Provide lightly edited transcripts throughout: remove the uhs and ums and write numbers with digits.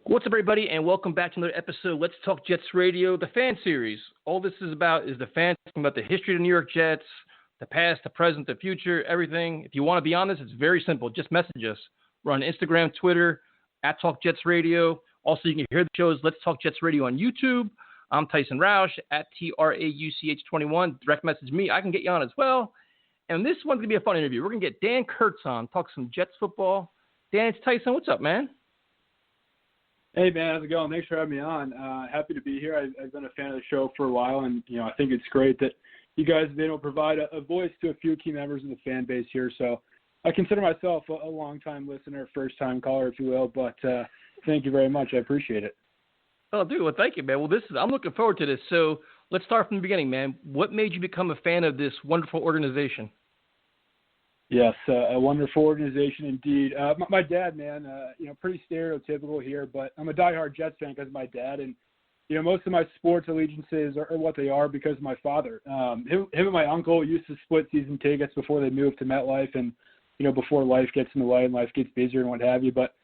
What's up, everybody, and welcome back to another episode of Let's Talk Jets Radio, the fan series. All this is about is the fans talking about the history of the New York Jets, the past, the present, the future, everything. If you want to be on this, it's very simple. Just message us. We're on Instagram, Twitter, at Talk Jets Radio. Also, you can hear the shows Let's Talk Jets Radio on YouTube. I'm Tyson Roush at TRAUCH21. Direct message me. I can get you on as well. And this one's going to be a fun interview. We're going to get Dan Kurtz on, talk some Jets football. Dan, it's Tyson. What's up, man? Hey, man, how's it going? Thanks for having me on. Happy to be here. I've been a fan of the show for a while, and, I think it's great that you guys have been able to provide a voice to a few key members of the fan base here. So I consider myself a long-time listener, first-time caller, if you will, but thank you very much. I appreciate it. Oh, dude, well, thank you, man. Well, I'm looking forward to this. So let's start from the beginning, man. What made you become a fan of this wonderful organization? Yes, a wonderful organization indeed. My dad, man, pretty stereotypical here, but I'm a diehard Jets fan because of my dad, and most of my sports allegiances are what they are because of my father. Him and my uncle used to split season tickets before they moved to MetLife, and before life gets in the way and life gets busier and what have you. But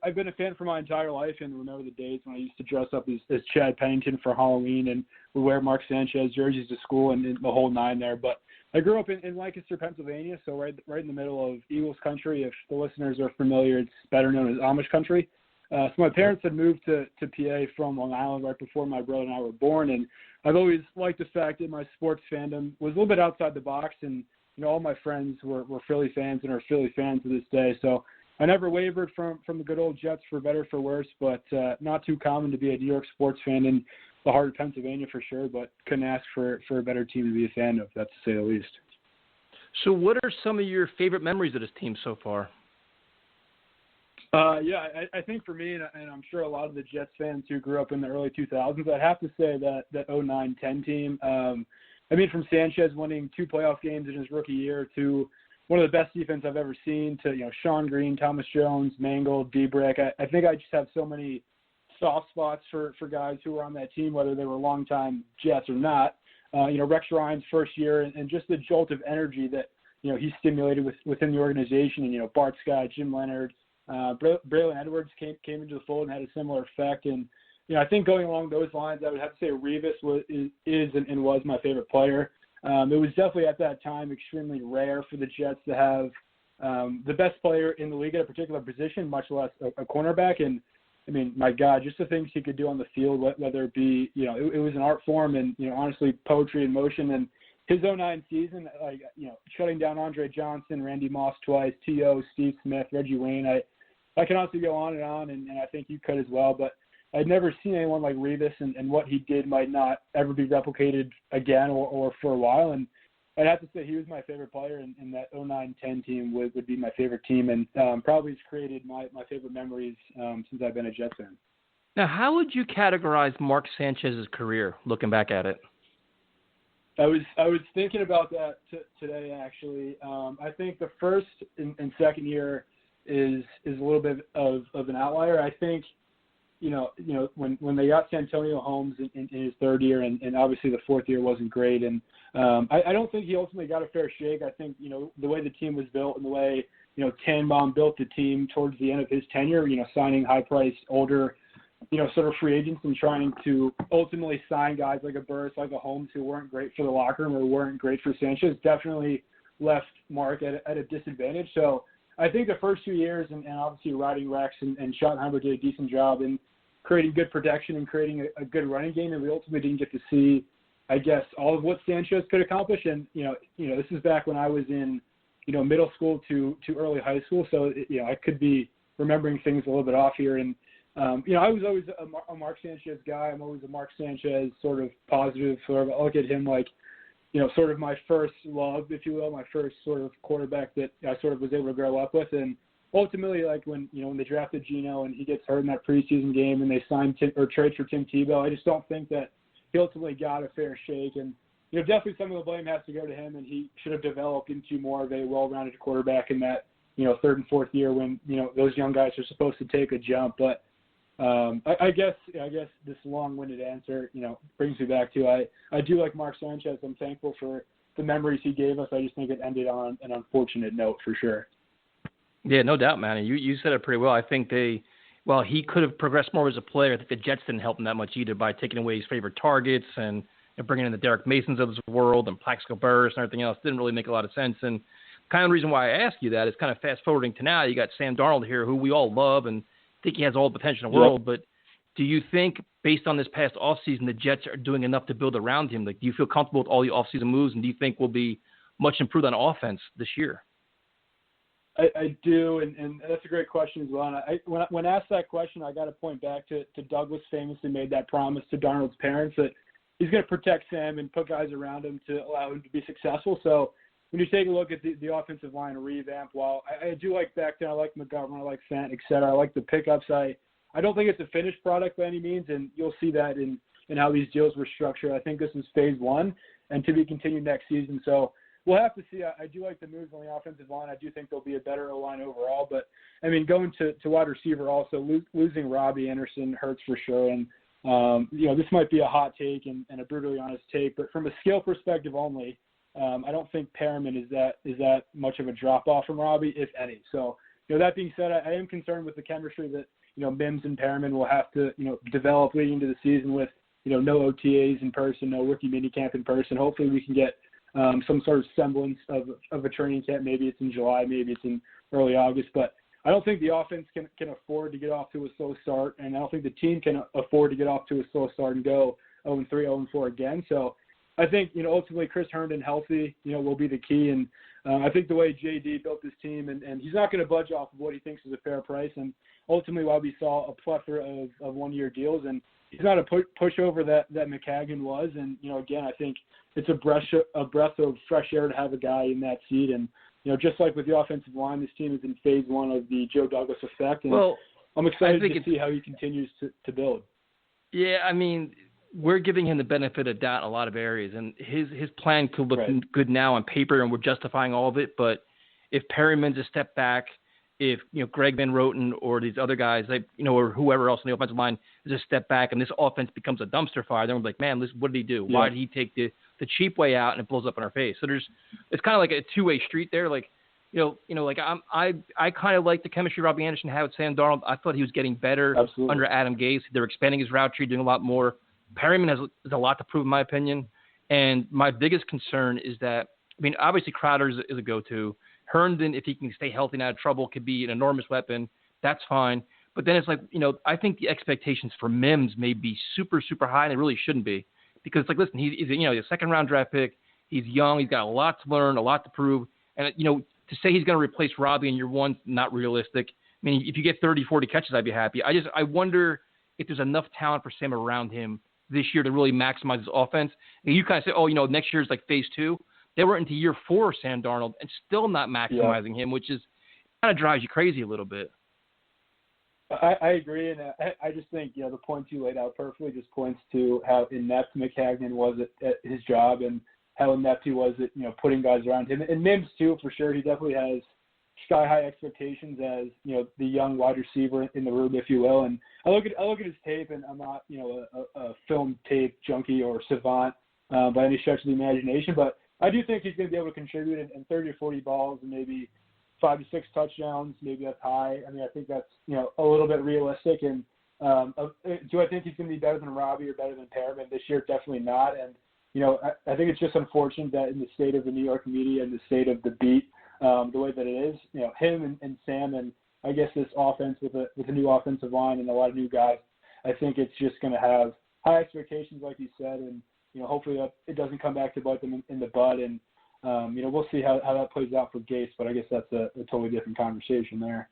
I've been a fan for my entire life, and remember the days when I used to dress up as Chad Pennington for Halloween and would wear Mark Sanchez jerseys to school and the whole nine there. But I grew up in Lancaster, Pennsylvania, so right in the middle of Eagles country. If the listeners are familiar, it's better known as Amish country. So my parents had moved to PA from Long Island right before my brother and I were born, and I've always liked the fact that my sports fandom was a little bit outside the box, and all my friends were Philly fans and are Philly fans to this day. So I never wavered from the good old Jets, for better or for worse, but not too common to be a New York sports fan in the heart of Pennsylvania for sure, but couldn't ask for a better team to be a fan of, that's to say the least. So what are some of your favorite memories of this team so far? I think for me, and I'm sure a lot of the Jets fans who grew up in the early 2000s, I'd have to say that 09-10 team. From Sanchez winning 2 playoff games in his rookie year to one of the best defense I've ever seen to, Sean Green, Thomas Jones, Mangold, D-Brick. I think I just have so many soft spots for guys who were on that team, whether they were longtime Jets or not. Rex Ryan's first year and just the jolt of energy that, he stimulated within the organization. And, Bart Scott, Jim Leonard, Braylon Edwards came into the fold and had a similar effect. And, I think going along those lines, I would have to say Revis is and was my favorite player. It was definitely at that time extremely rare for the Jets to have the best player in the league at a particular position, much less a cornerback. And, my God, just the things he could do on the field, whether it be, it was an art form and, honestly, poetry in motion. And his 09 season, shutting down Andre Johnson, Randy Moss twice, T.O., Steve Smith, Reggie Wayne. I can honestly go on, and I think you could as well. But I'd never seen anyone like Revis, and what he did might not ever be replicated again or for a while. And I'd have to say he was my favorite player, and that 09-10 team would be my favorite team, and probably has created my favorite memories since I've been a Jets fan. Now, how would you categorize Mark Sanchez's career, looking back at it? I was thinking about that today, actually. I think the first and second year is a little bit of an outlier. I think, when they got Santonio Holmes in his third year, and obviously the fourth year wasn't great, and I don't think he ultimately got a fair shake. I think, the way the team was built and the way, Tannenbaum built the team towards the end of his tenure, signing high-priced, older, sort of free agents and trying to ultimately sign guys like a Burris, like a Holmes, who weren't great for the locker room or weren't great for Sanchez, definitely left Mark at a disadvantage. So I think the first 2 years, and obviously riding Rex and Schottenheimer did a decent job in creating good protection and creating a good running game, and we ultimately didn't get to see, I guess, all of what Sanchez could accomplish. And, this is back when I was in, middle school to early high school, so, I could be remembering things a little bit off here. And, I was always a Mark Sanchez guy. I'm always a Mark Sanchez sort of positive. Sort of, I look at him like, sort of my first love, if you will, my first sort of quarterback that I sort of was able to grow up with. And ultimately, like when they drafted Geno and he gets hurt in that preseason game and they signed trade for Tim Tebow, I just don't think that he ultimately got a fair shake. And, definitely some of the blame has to go to him, and he should have developed into more of a well-rounded quarterback in that, third and fourth year when, those young guys are supposed to take a jump. But I guess this long-winded answer, brings me back to I do like Mark Sanchez. I'm thankful for the memories he gave us. I just think it ended on an unfortunate note for sure. Yeah, no doubt, man. You said it pretty well. I think while he could have progressed more as a player, I think the Jets didn't help him that much either by taking away his favorite targets and bringing in the Derek Masons of this world and Plaxico Burress and everything else. Didn't really make a lot of sense. And kind of the reason why I ask you that is kind of fast forwarding to now. You got Sam Darnold here, who we all love and think he has all the potential in the world. But do you think, based on this past offseason, the Jets are doing enough to build around him? Like, do you feel comfortable with all the offseason moves, and do you think will be much improved on offense this year? I do, and that's a great question as well. And when asked that question, I got to point back to Douglas famously made that promise to Darnold's parents that he's going to protect Sam and put guys around him to allow him to be successful. So when you take a look at the offensive line revamp, while I do like Becton, I like McGovern, I like Fant, et cetera, I like the pickups. I don't think it's a finished product by any means, and you'll see that in how these deals were structured. I think this is phase one and to be continued next season. So we'll have to see. I do like the moves on the offensive line. I do think there'll be a better O-line overall. But, I mean, going to wide receiver also, losing Robbie Anderson hurts for sure. And, this might be a hot take and a brutally honest take, but from a skill perspective only, I don't think Perriman is that much of a drop-off from Robbie, if any. So, that being said, I am concerned with the chemistry that, Mims and Perriman will have to, develop leading into the season with, no OTAs in person, no rookie minicamp in person. Hopefully we can get some sort of semblance of a training camp. Maybe it's in July, maybe it's in early August. But I don't think the offense can afford to get off to a slow start, and I don't think the team can afford to get off to a slow start and go 0-3, 0-4 again. So I think, ultimately Chris Herndon healthy, will be the key. And I think the way JD built this team, and he's not going to budge off of what he thinks is a fair price. And ultimately why we saw a plethora of one-year deals, and he's not a pushover that McCagnon was. And, again, I think it's a breath of fresh air to have a guy in that seat. And, just like with the offensive line, this team is in phase one of the Joe Douglas effect. And I'm excited to see how he continues to build. Yeah, I mean, we're giving him the benefit of doubt in a lot of areas, and his plan could look good now on paper, and we're justifying all of it. But if Perryman's a step back, if Greg Van Roten or these other guys, or whoever else on the offensive line is a step back, and this offense becomes a dumpster fire, then we're like, man, what did he do? Why did he take the cheap way out and it blows up in our face? So it's kind of like a two-way street there. Like, I kind of like the chemistry Robbie Anderson had with Sam Darnold. I thought he was getting better under Adam Gase. They're expanding his route tree, doing a lot more. Perryman has a lot to prove, in my opinion. And my biggest concern is that, obviously Crowder is a go-to. Herndon, if he can stay healthy and out of trouble, could be an enormous weapon. That's fine. But then it's like, I think the expectations for Mims may be super, super high, and they really shouldn't be. Because it's like, listen, he's a second-round draft pick. He's young. He's got a lot to learn, a lot to prove. And, to say he's going to replace Robbie in year one, not realistic. If you get 30, 40 catches, I'd be happy. I wonder if there's enough talent for Sam around him this year to really maximize his offense. And you kind of say, next year is like phase two. They were into year 4 of Sam Darnold and still not maximizing him, which is kind of drives you crazy a little bit. I agree, and I just think the points you laid out perfectly just points to how inept McCagnon was at his job and how inept he was at putting guys around him. And Mims too, for sure. He definitely has sky high expectations as the young wide receiver in the room, if you will. And I look at his tape, and I'm not a film tape junkie or savant by any stretch of the imagination, but I do think he's going to be able to contribute in 30 or 40 balls and maybe 5 to 6 touchdowns. Maybe that's high. I think that's a little bit realistic. And do I think he's going to be better than Robbie or better than Perriman this year? Definitely not. And I think it's just unfortunate that in the state of the New York media and the state of the beat, the way that it is, him and Sam, and I guess this offense with a new offensive line and a lot of new guys, I think it's just going to have high expectations, like you said, and hopefully it doesn't come back to bite them in the butt. And we'll see how that plays out for Gase, but I guess that's a totally different conversation there.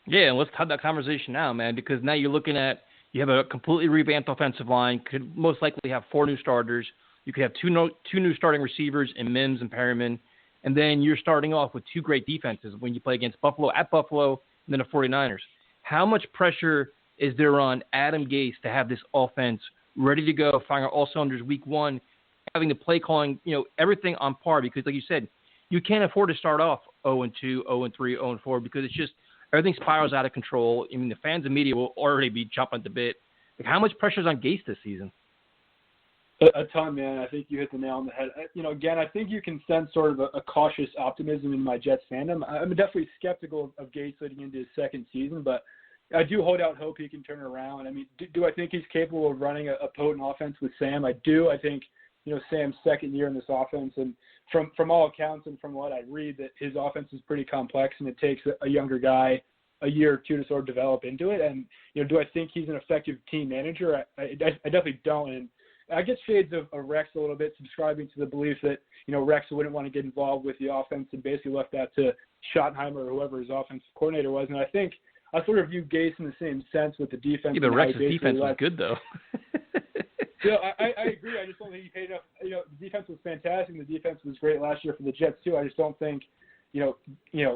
Yeah, and let's have that conversation now, man, because now you're looking at you have a completely revamped offensive line, could most likely have 4 new starters. You could have two new starting receivers in Mims and Perriman, and then you're starting off with 2 great defenses when you play against Buffalo, and then the 49ers. How much pressure is there on Adam Gase to have this offense ready to go, firing all cylinders week 1, having the play calling, everything on par? Because like you said, you can't afford to start off 0-2, 0-3, 0-4 because it's just everything spirals out of control. The fans and media will already be jumping at the bit. Like, how much pressure is on Gase this season? A ton, man. I think you hit the nail on the head. Again, I think you can sense sort of a cautious optimism in my Jets fandom. I'm definitely skeptical of Gase leading into his second season, but I do hold out hope he can turn it around. I mean, do I think he's capable of running a potent offense with Sam? I do. I think, Sam's second year in this offense, and from all accounts and from what I read, that his offense is pretty complex, and it takes a younger guy a year or two to sort of develop into it. And, do I think he's an effective team manager? I definitely don't. And I get shades of Rex a little bit, subscribing to the belief that, Rex wouldn't want to get involved with the offense and basically left that to Schottenheimer or whoever his offensive coordinator was. And I think I sort of view Gase in the same sense with the defense. Yeah, but Rex's defense was good, though. I agree. I just don't think he paid enough. The defense was fantastic. The defense was great last year for the Jets, too. I just don't think,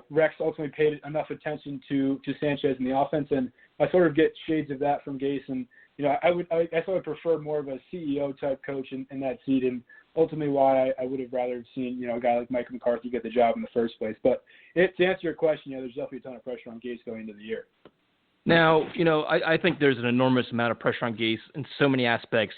Rex ultimately paid enough attention to Sanchez in the offense. And I sort of get shades of that from Gase. And, I guess I would prefer more of a CEO-type coach in that seat, and ultimately why I would have rather seen, a guy like Mike McCarthy get the job in the first place. But to answer your question, there's definitely a ton of pressure on Gase going into the year. Now, I think there's an enormous amount of pressure on Gase in so many aspects,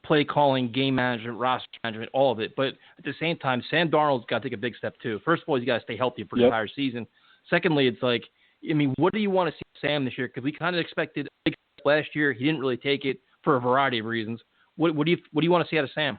play calling, game management, roster management, all of it. But at the same time, Sam Darnold's got to take a big step too. First of all, he's got to stay healthy for the entire season. Secondly, it's like, what do you want to see Sam this year? Because we kind of expected a big step last year. He didn't really take it for a variety of reasons. What do you want to see out of Sam?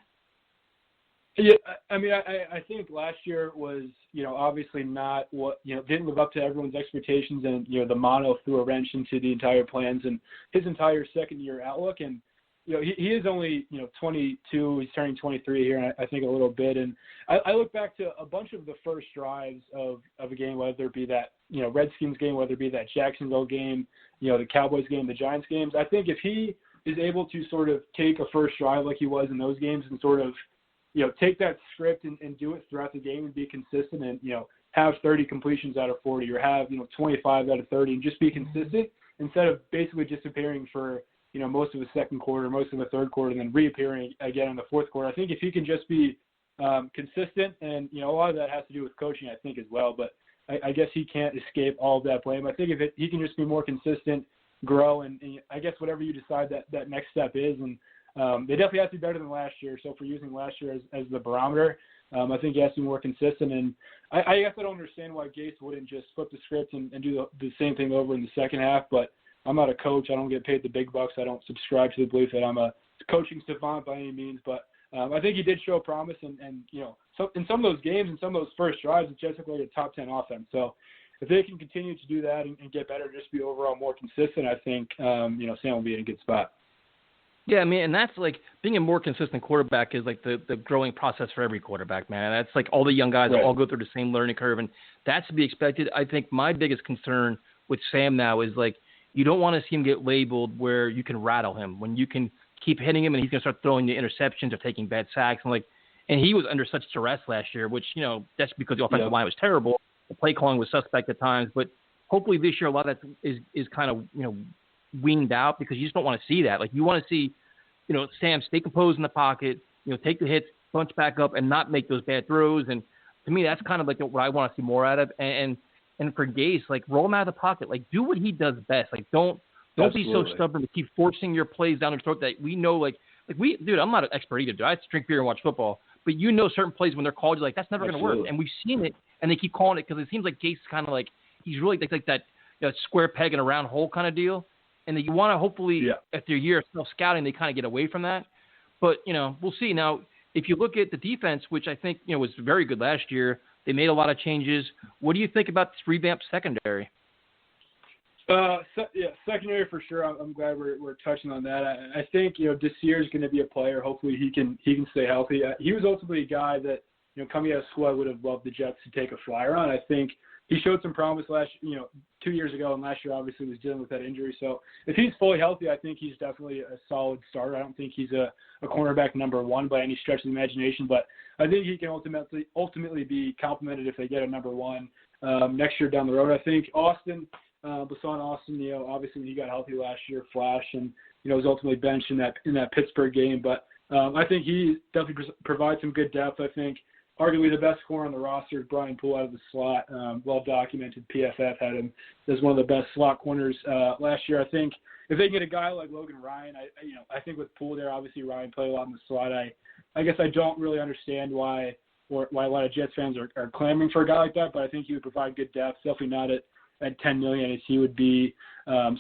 Yeah, I mean, I think last year was, obviously not what, didn't live up to everyone's expectations, and, the mono threw a wrench into the entire plans and his entire second-year outlook. And, he is only, 22. He's turning 23 here, and I think a little bit. And I look back to a bunch of the first drives of a game, whether it be that, Redskins game, whether it be that Jacksonville game, the Cowboys game, the Giants games. I think if he is able to sort of take a first drive like he was in those games and sort of, take that script and do it throughout the game and be consistent and, have 30 completions out of 40 or have, 25 out of 30 and just be consistent instead of basically disappearing for, most of the second quarter, most of the third quarter, and then reappearing again in the fourth quarter. I think if he can just be consistent, and, a lot of that has to do with coaching, I think, as well, but I guess he can't escape all of that blame. I think if he can just be more consistent, grow, and I guess whatever you decide that next step is, and they definitely have to be better than last year. So if we're using last year as the barometer, I think he has to be more consistent. And I guess I don't understand why Gase wouldn't just flip the script and do the same thing over in the second half. But I'm not a coach. I don't get paid the big bucks. I don't subscribe to the belief that I'm a coaching savant by any means. But I think he did show promise. And so in some of those games and some of those first drives, it's just like a top 10 offense. So if they can continue to do that and get better, just be overall more consistent, I think, Sam will be in a good spot. Yeah, I mean, and that's like being a more consistent quarterback is like the growing process for every quarterback, man. That's like all the young guys all go through the same learning curve, and that's to be expected. I think my biggest concern with Sam now is like you don't want to see him get labeled where you can rattle him, when you can keep hitting him and he's going to start throwing the interceptions or taking bad sacks. And he was under such duress last year, which, that's because the offensive line was terrible. The play calling was suspect at times, but hopefully this year a lot of that is kind of, weaned out, because you just don't want to see that. Like you want to see, Sam stay composed in the pocket, take the hits, bunch back up, and not make those bad throws. And to me, that's kind of like what I want to see more out of. And for Gase, like roll him out of the pocket, like do what he does best. Like don't be so stubborn to keep forcing your plays down their throat that we know. Dude, I'm not an expert either. Dude, I drink beer and watch football, but certain plays when they're called, you're like, that's never going to work. And we've seen it, and they keep calling it because it seems like Gase is kind of like he's really like that square peg in a round hole kind of deal. And that you want to hopefully, after a year of self-scouting, they kind of get away from that. But, we'll see. Now, if you look at the defense, which I think, was very good last year, they made a lot of changes. What do you think about this revamped secondary? Secondary for sure. I'm glad we're touching on that. I think, Desir is going to be a player. Hopefully he can stay healthy. He was ultimately a guy that, coming out of school, I would have loved the Jets to take a flyer on. I think he showed some promise 2 years ago, and last year obviously was dealing with that injury. So if he's fully healthy, I think he's definitely a solid starter. I don't think he's a cornerback number one by any stretch of the imagination, but I think he can ultimately be complimented if they get a number one next year down the road. I think Bassan Austin, obviously when he got healthy last year, flash, and was ultimately benched in that Pittsburgh game. But I think he definitely provides some good depth. I think arguably the best corner on the roster is Brian Poole out of the slot. Well documented. PFF had him as one of the best slot corners last year. I think if they can get a guy like Logan Ryan, I think with Poole there, obviously Ryan played a lot in the slot. I guess I don't really understand why a lot of Jets fans are clamoring for a guy like that, but I think he would provide good depth. Definitely not at at $10 million as he would be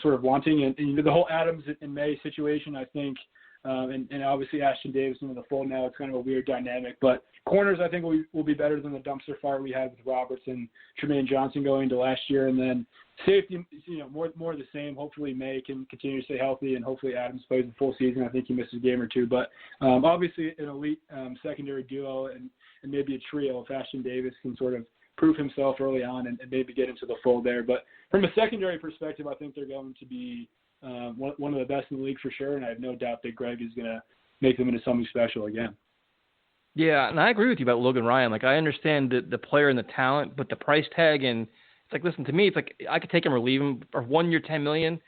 sort of wanting. And the whole Adams and May situation, I think, and obviously Ashton Davis into the fold now, it's kind of a weird dynamic. But corners, I think, will be better than the dumpster fire we had with Roberts and Tremaine Johnson going into last year. And then safety, more of the same. Hopefully May can continue to stay healthy, and hopefully Adams plays the full season. I think he missed a game or two. But obviously an elite secondary duo and maybe a trio if Ashton Davis can sort of prove himself early on and maybe get into the fold there. But from a secondary perspective, I think they're going to be one of the best in the league for sure, and I have no doubt that Greg is going to make them into something special again. Yeah, and I agree with you about Logan Ryan. Like, I understand the player and the talent, but the price tag, and it's like, listen, to me, it's like I could take him or leave him for 1 year, $10 million.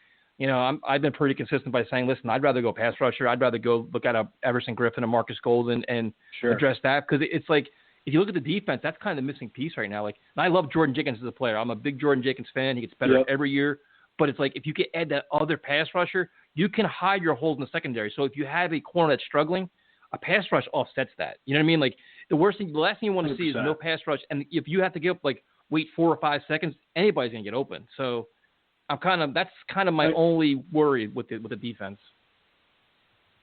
I've been pretty consistent by saying, listen, I'd rather go pass rusher. I'd rather go look at a Everson Griffin, a Marcus Golden, and address that, because it's like, if you look at the defense, that's kind of the missing piece right now. Like, and I love Jordan Jenkins as a player. I'm a big Jordan Jenkins fan. He gets better every year. But it's like, if you could add that other pass rusher, you can hide your holes in the secondary. So if you have a corner that's struggling, a pass rush offsets that. You know what I mean? Like, the last thing you want to 100%. See is no pass rush. And if you have to give up, wait 4 or 5 seconds, anybody's going to get open. So that's kind of my only worry with the defense.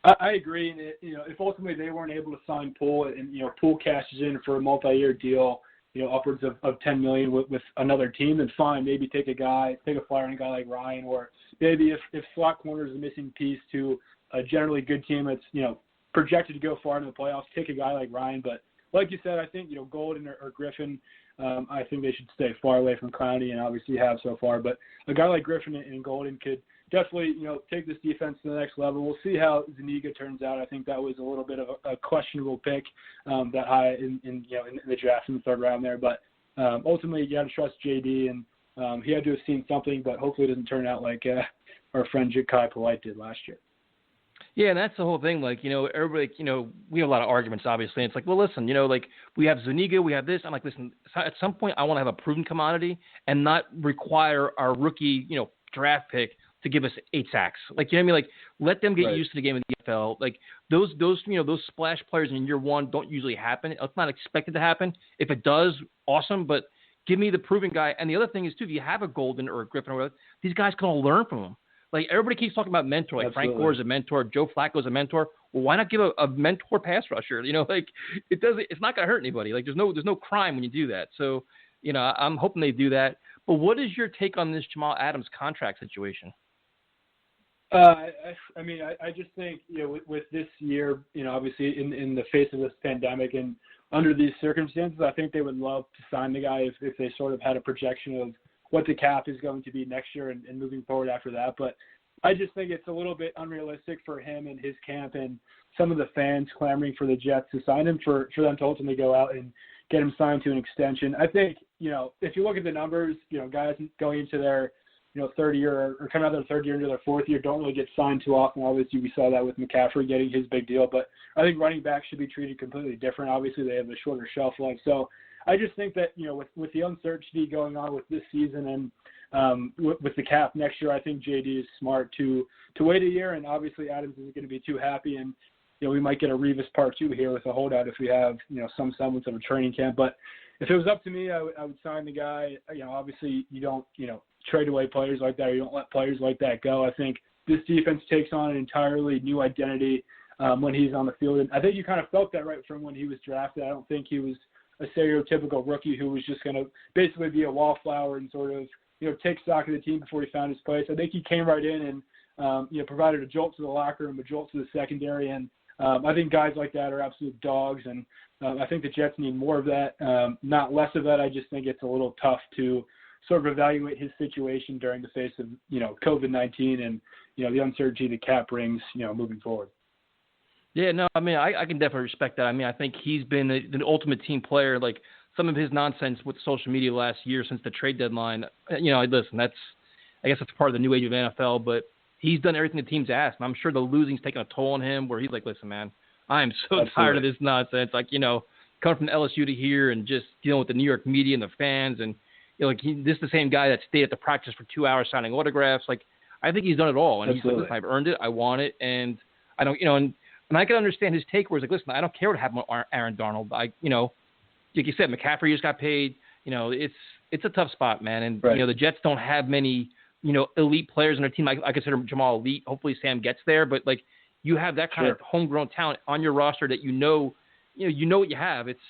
I agree. And if ultimately they weren't able to sign Poole, and Poole cashes in for a multi-year deal, upwards of $10 million with another team, then fine. Maybe take a flyer on a guy like Ryan, or maybe if slot corner is a missing piece to a generally good team that's projected to go far in the playoffs, take a guy like Ryan. But like you said, I think Golden or Griffin, I think they should stay far away from Clowney, and obviously have so far. But a guy like Griffin and Golden could definitely, take this defense to the next level. We'll see how Zuniga turns out. I think that was a little bit of a questionable pick that high in the draft in the third round there. But ultimately, you got to trust JD, and he had to have seen something, but hopefully it doesn't turn out like our friend Ja'Kai Polite did last year. Yeah, and that's the whole thing. Like, everybody, we have a lot of arguments, obviously. And it's like, well, listen, we have Zuniga, we have this. I'm like, listen, at some point I want to have a proven commodity and not require our rookie, draft pick to give us 8 sacks. Like, you know what I mean? Like, let them get used to the game of the NFL. Like, those splash players in year one don't usually happen. It's not expected to happen. If it does, awesome. But give me the proven guy. And the other thing is, too, if you have a Golden or a Griffin or whatever, these guys can all learn from them. Like, everybody keeps talking about mentor. Like, Frank Gore is a mentor. Joe Flacco is a mentor. Well, why not give a mentor pass rusher? It's not going to hurt anybody. Like, there's no crime when you do that. So, I'm hoping they do that. But what is your take on this Jamal Adams contract situation? I just think, with this year, obviously in the face of this pandemic and under these circumstances, I think they would love to sign the guy if they sort of had a projection of what the cap is going to be next year and moving forward after that. But I just think it's a little bit unrealistic for him and his camp and some of the fans clamoring for the Jets to sign him for them to ultimately go out and get him signed to an extension. I think, if you look at the numbers, guys going into their third year or coming out of their third year into their fourth year don't really get signed too often. Obviously, we saw that with McCaffrey getting his big deal, but I think running backs should be treated completely different. Obviously, they have a shorter shelf life. So I just think that, with the uncertainty going on with this season and with the cap next year, I think JD is smart to wait a year, and obviously Adams isn't going to be too happy, and we might get a Revis Part 2 here with a holdout if we have some semblance of a training camp. But if it was up to me, I would sign the guy. Obviously you don't trade away players like that, or you don't let players like that go. I think this defense takes on an entirely new identity when he's on the field, and I think you kind of felt that right from when he was drafted. I don't think he was a stereotypical rookie who was just going to basically be a wallflower and sort of take stock of the team before he found his place. I think he came right in and provided a jolt to the locker room, a jolt to the secondary, and I think guys like that are absolute dogs, and I think the Jets need more of that, not less of that. I just think it's a little tough to sort of evaluate his situation during the face of COVID-19 and the uncertainty the cap brings moving forward. Yeah, no, I mean, I can definitely respect that. I mean, I think he's been the ultimate team player. Like, some of his nonsense with social media last year since the trade deadline, listen, I guess that's part of the new age of NFL, but he's done everything the team's asked. And I'm sure the losing's taken a toll on him where he's like, listen, man, I am so tired of this nonsense. Like, coming from LSU to here and just dealing with the New York media and the fans. And, this is the same guy that stayed at the practice for 2 hours signing autographs. Like, I think he's done it all. And he's like, listen, I've earned it. I want it. And I don't, and I can understand his take where he's like, listen, I don't care what happened with Aaron Donald. Like you said, McCaffrey just got paid. It's it's a tough spot, man. And Right. the Jets don't have many elite players in their team. I consider Jamal elite. Hopefully Sam gets there, but like you have that kind of homegrown talent on your roster that you know what you have. It's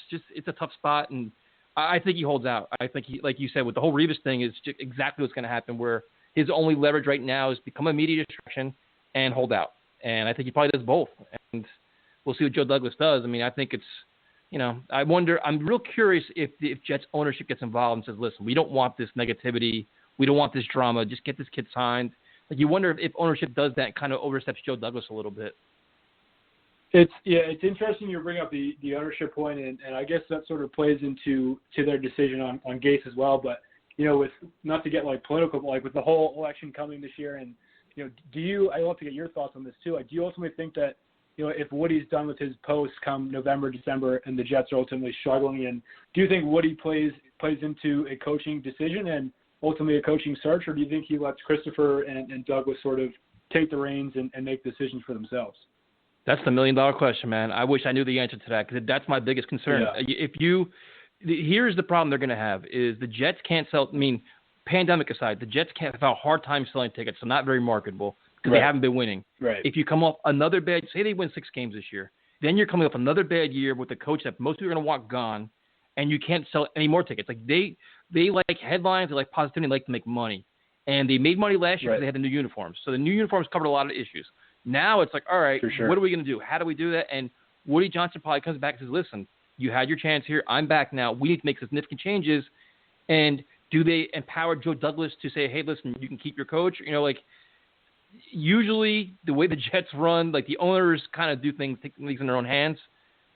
a tough spot, and I think he holds out. I think he, like you said, with the whole Revis thing, is just exactly what's going to happen. Where his only leverage right now is become a media distraction and hold out. And I think he probably does both. And we'll see what Joe Douglas does. I mean, I think it's, I wonder, I'm real curious if Jets ownership gets involved and says, listen, we don't want this negativity. We don't want this drama. Just get this kid signed. Like, you wonder if ownership does that, kind of oversteps Joe Douglas a little bit. It's interesting you bring up the ownership point, and I guess that sort of plays into their decision on Gase as well. But, with not to get like political, but like with the whole election coming this year, and I'd love to get your thoughts on this too. Like, do you ultimately think that, if Woody's done with his post come November, December, and the Jets are ultimately struggling, and do you think Woody plays into a coaching decision and ultimately a coaching search, or do you think he lets Christopher and Douglas sort of take the reins and make decisions for themselves? That's the $1 million question, man. I wish I knew the answer to that, because that's my biggest concern. Yeah. Here's the problem they're going to have is the Jets can't sell. I mean, pandemic aside, the Jets have a hard time selling tickets, so not very marketable because they haven't been winning. Right. If you come off another bad, say they win 6 games this year, then you're coming off another bad year with a coach that most people are going to want gone, and you can't sell any more tickets. Like they like headlines, they like positivity, they like to make money, and they made money last year because they had the new uniforms. So the new uniforms covered a lot of issues. Now it's like, all right, what are we going to do? How do we do that? And Woody Johnson probably comes back and says, listen, you had your chance here. I'm back now. We need to make significant changes. And do they empower Joe Douglas to say, hey, listen, you can keep your coach? Usually the way the Jets run, like the owners kind of do things, take things in their own hands.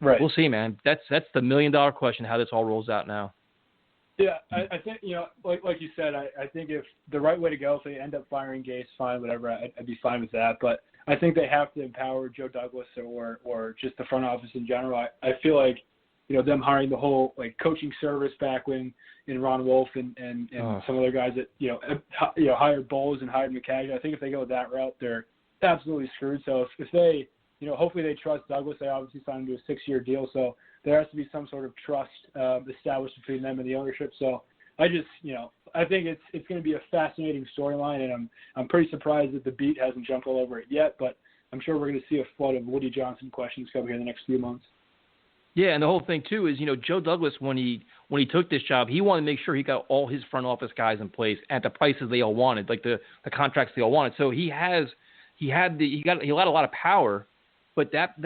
Right. We'll see, man. That's the $1 million question, how this all rolls out now. Yeah, I think, like you said, I think if the right way to go, if they end up firing Gase, fine, whatever, I'd be fine with that. But I think they have to empower Joe Douglas or just the front office in general. I feel like, them hiring the whole like coaching service back when in Ron Wolf and some other guys that, hired Bowles and hired McCagnon. I think if they go that route, they're absolutely screwed. So if they, hopefully they trust Douglas. They obviously signed him to a 6-year deal. So there has to be some sort of trust established between them and the ownership. So I just, I think it's going to be a fascinating storyline, and I'm pretty surprised that the beat hasn't jumped all over it yet, but I'm sure we're going to see a flood of Woody Johnson questions coming here in the next few months. Yeah, and the whole thing too is, Joe Douglas, when he took this job, he wanted to make sure he got all his front office guys in place at the prices they all wanted, like the contracts they all wanted. So he got a lot of power, but that's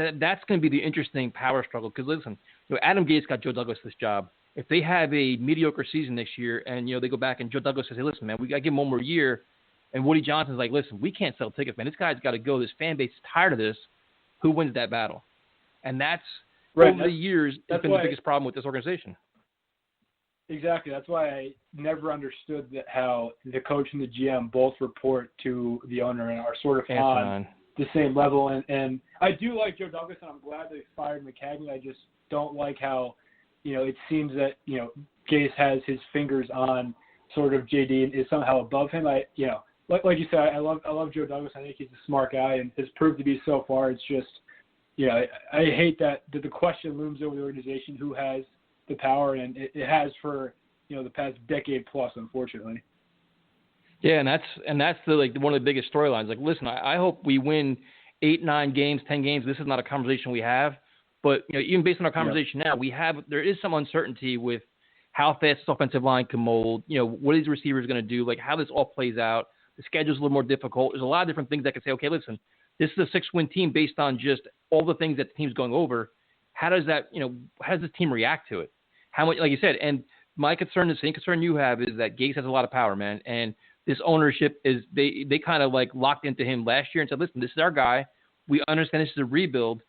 going to be the interesting power struggle. Because listen, Adam Gase got Joe Douglas this job. If they have a mediocre season next year, and they go back and Joe Douglas says, hey, listen, man, we got to give him one more year, and Woody Johnson's like, listen, we can't sell tickets, man. This guy's got to go. This fan base is tired of this. Who wins that battle? And that's over the years, that's been the biggest problem with this organization. Exactly. That's why I never understood how the coach and the GM both report to the owner and are sort of on the same level. And I do like Joe Douglas, and I'm glad they fired McCagnon. I just don't like how, it seems that, Gase has his fingers on sort of JD and is somehow above him. Like you said, I love Joe Douglas. I think he's a smart guy and has proved to be so far. It's just, I hate that the question looms over the organization, who has the power, and it has for, the past decade plus, unfortunately. Yeah, and that's the one of the biggest storylines. Like, listen, I hope we win 8, 9 games, 10 games. This is not a conversation we have, but even based on our conversation now, there is some uncertainty with how fast this offensive line can mold. What is the receivers going to do? Like, how this all plays out. The schedule's a little more difficult. There's a lot of different things that can say, okay, listen, this is a 6-win team based on just all the things that the team's going over. How does this team react to it? How much, like you said, and my concern, the same concern you have, is that Gase has a lot of power, man. And this ownership is, they kind of like locked into him last year and said, listen, this is our guy. We understand this is a rebuild.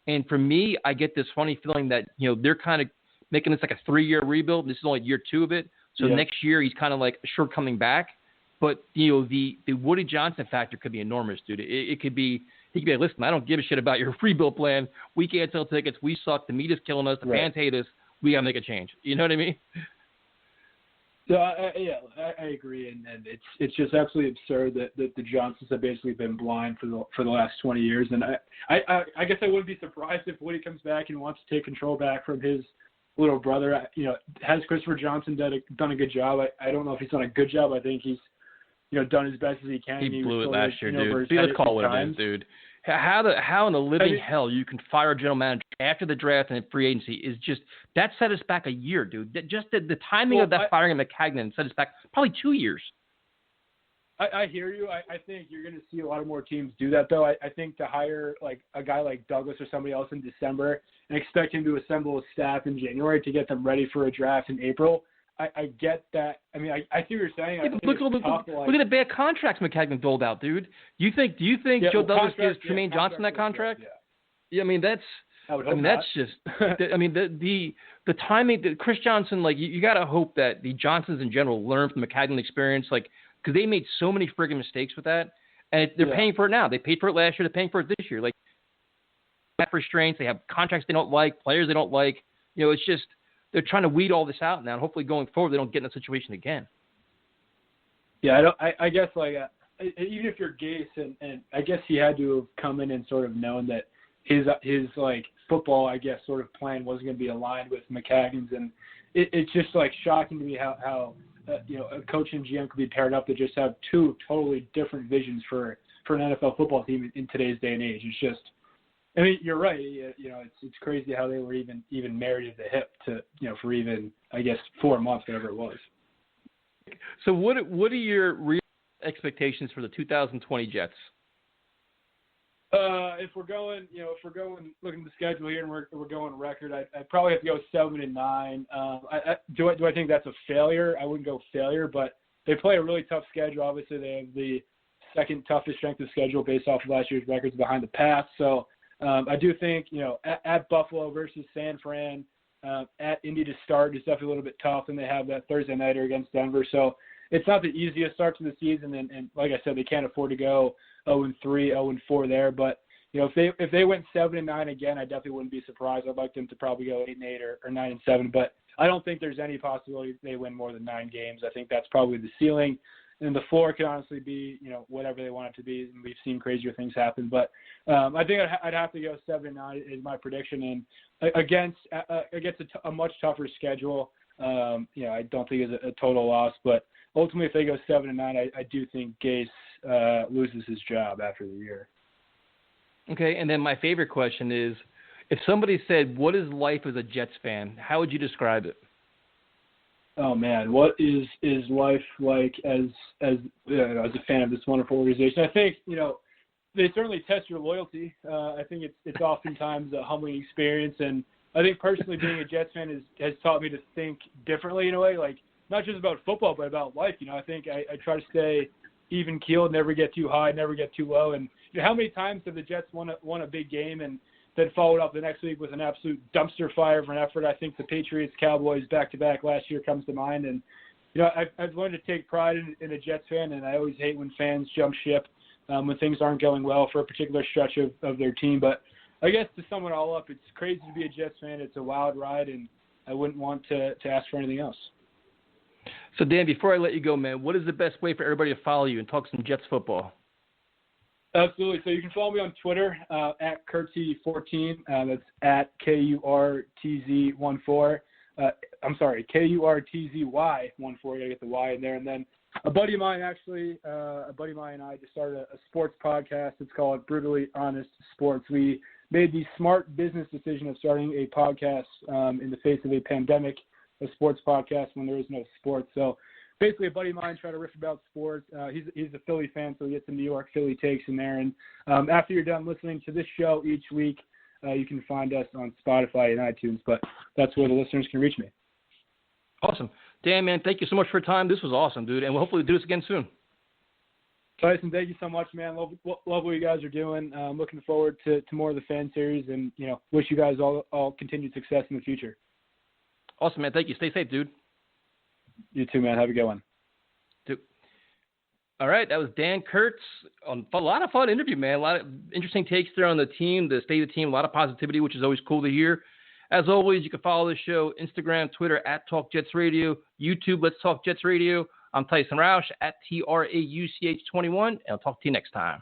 And for me, I get this funny feeling that, they're kind of making this like a 3-year rebuild. This is only year 2 of it. So next year he's kind of like sure coming back. But, the Woody Johnson factor could be enormous, dude. It could be, he could be like, listen, I don't give a shit about your rebuild plan. We can't sell tickets. We suck. The media's killing us. The fans hate us. We got to make a change. You know what I mean? So, I agree. And it's just absolutely absurd that the Johnsons have basically been blind for the last 20 years. And I guess I wouldn't be surprised if Woody comes back and wants to take control back from his little brother. Has Christopher Johnson done a good job? I don't know if he's done a good job. I think he's done as best as he can. He blew it last year, dude. See, let's call it what it is, dude. How in the living hell you can fire a general manager after the draft and free agency is just that set us back a year, dude. Just the timing of that firing of McCagnon set us back probably 2 years. I hear you. I think you're going to see a lot of more teams do that, though. I think to hire like a guy like Douglas or somebody else in December and expect him to assemble a staff in January to get them ready for a draft in April. I get that. I mean, I see what you're saying. Look at the bad contracts McCagnon doled out, dude. Do you think Joe Douglas gives Tremaine Johnson that contract? Yeah. I mean, that's just. I mean, the timing. Chris Johnson, like you got to hope that the Johnsons in general learn from the McCagnon experience, like because they made so many friggin' mistakes with that, and they're paying for it now. They paid for it last year. They're paying for it this year. Like, cap restraints. They have contracts they don't like, players they don't like. It's just. They're trying to weed all this out now, and hopefully going forward they don't get in a situation again. Yeah, I guess like even if you're Gase, and I guess he had to have come in and sort of known that his like football, I guess, sort of plan wasn't going to be aligned with McCagnon's, and it's just like shocking to me how a coach and GM could be paired up to just have two totally different visions for an NFL football team in today's day and age. It's just. I mean, you're right. It's crazy how they were even married at the hip to for even I guess 4 months, whatever it was. So what are your real expectations for the 2020 Jets? If we're going looking at the schedule here and we're going record, I'd probably have to go 7-9. Do I think that's a failure? I wouldn't go failure, but they play a really tough schedule. Obviously, they have the second toughest strength of schedule based off of last year's records behind the pass. So. I do think, at Buffalo versus San Fran, at Indy to start is definitely a little bit tough, and they have that Thursday nighter against Denver. So it's not the easiest start to the season, and like I said, they can't afford to go 0-3, 0-4 there. But if they went 7-9 again, I definitely wouldn't be surprised. I'd like them to probably go 8-8 or 9-7. But I don't think there's any possibility they win more than 9 games. I think that's probably the ceiling. And the floor can honestly be, whatever they want it to be. And we've seen crazier things happen. But I think I'd have to go 7-9 is my prediction. And against a much tougher schedule, I don't think it's a total loss. But ultimately, if they go 7-9, I do think Gase loses his job after the year. Okay, and then my favorite question is, if somebody said, what is life as a Jets fan, how would you describe it? Oh man, what is life like as a fan of this wonderful organization? I think they certainly test your loyalty. I think it's oftentimes a humbling experience, and I think personally being a Jets fan has taught me to think differently in a way, like not just about football but about life. I think I try to stay even keeled, never get too high, never get too low. And how many times have the Jets won a big game and then followed up the next week with an absolute dumpster fire of an effort? I think the Patriots, Cowboys back-to-back last year comes to mind. And, I've learned to take pride in a Jets fan, and I always hate when fans jump ship when things aren't going well for a particular stretch of their team. But I guess to sum it all up, it's crazy to be a Jets fan. It's a wild ride, and I wouldn't want to ask for anything else. So, Dan, before I let you go, man, what is the best way for everybody to follow you and talk some Jets football? Absolutely. So you can follow me on Twitter at Kurtzy14. That's at KURTZ14. I'm sorry, KURTZY14. You gotta get the Y in there. And then a buddy of mine and I just started a sports podcast. It's called Brutally Honest Sports. We made the smart business decision of starting a podcast in the face of a pandemic, a sports podcast when there is no sports. So basically, a buddy of mine tried to riff about sports. He's a Philly fan, so he gets some New York Philly takes in there. And after you're done listening to this show each week, you can find us on Spotify and iTunes. But that's where the listeners can reach me. Awesome. Dan, man, thank you so much for your time. This was awesome, dude. And we'll hopefully do this again soon. Tyson, thank you so much, man. Love what you guys are doing. Looking forward to more of the fan series, and wish you guys all continued success in the future. Awesome, man. Thank you. Stay safe, dude. You too, man. Have a good one. All right, that was Dan Kurtz. A lot of fun interview, man. A lot of interesting takes there on the team, the state of the team, a lot of positivity, which is always cool to hear. As always, you can follow the show, Instagram, Twitter, at Talk Jets Radio, YouTube, Let's Talk Jets Radio. I'm Tyson Roush, at TRAUCH21, and I'll talk to you next time.